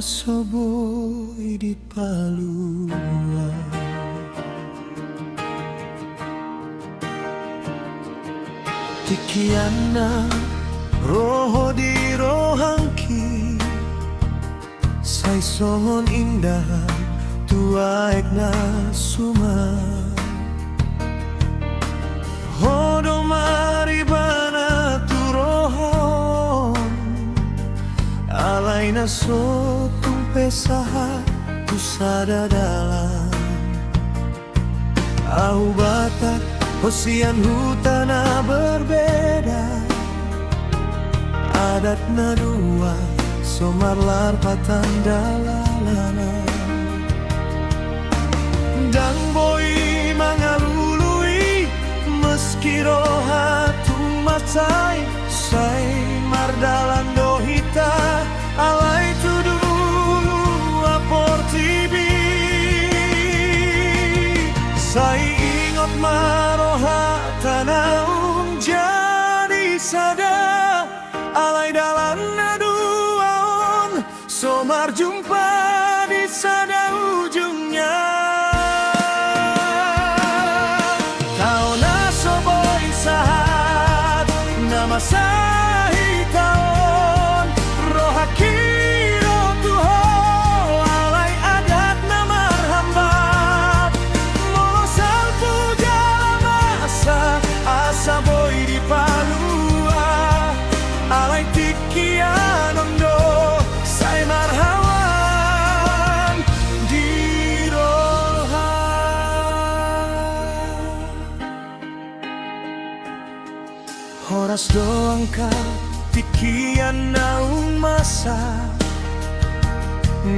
nasoboy di palua. Tikiana roho di rohangki, say songon indah tuaek na suma. Hodo maribana tu rohon, alay na so tumpesaha tu sadadalan. Ahu batak hosian hutana berbeda, adatna dua somarlar patandalalana. Dan boy mangalului meski roha tumatai, say mardalan dohita alay tudu apor tibi. Say ingot maroha tanaung jadi sada, alay dalam naduaon somar jumpa di sada ujungnya. Kau nasoboy sahat nama sahi taon rohaki rotuho alay adat namar hambat molosal puja masa asa boy di palua alay tikian ondo say marhawan di roha. Horas doang ka tikian naung masa,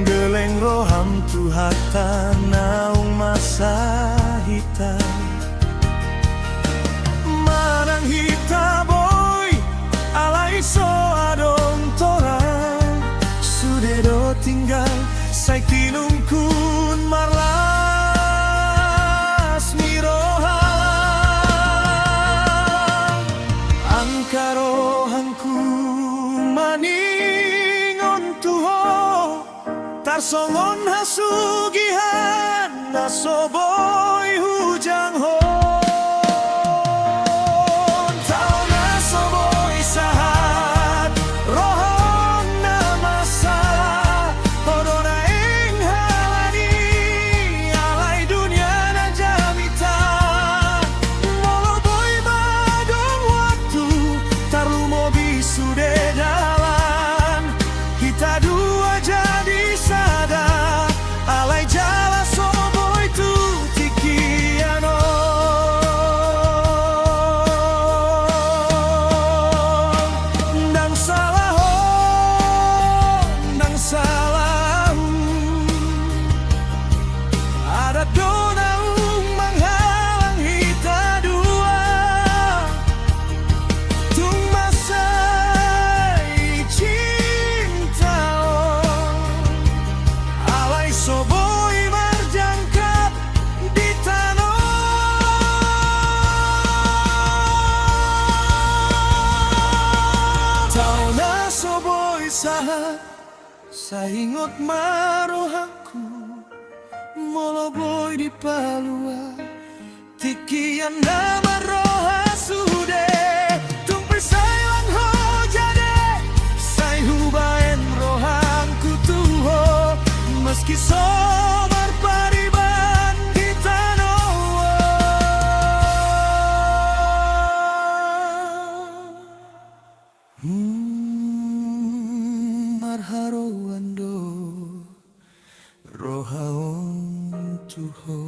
geleng roham tu hata naung masa hita. Manang hita boy alay so adong torang, sudedo tinggal say tinungkun marlas miroha. Angkarohanku maningon tuho, tarsongon hasugihan nasoboy hujang ho. Tau nasoboy sahat rohong namasa, hodona ing halani alay dunia na jamita. Moloboy badong waktu tarumobi sude jalan, kita dua jadi sada alay jala soboy tu tikiano. Ndang salah ndang salah ada donaung menghalang hita dua tung masai cinta alay soboy marjangkap di tanah. Tau nasoboy sahat saingot marohaku moloboy di palua tikian nama roha sude tumpi sayang ho jade say hubaen rohangku tuho meski somar pariban di tanah. Marharo ando rohaon tuho.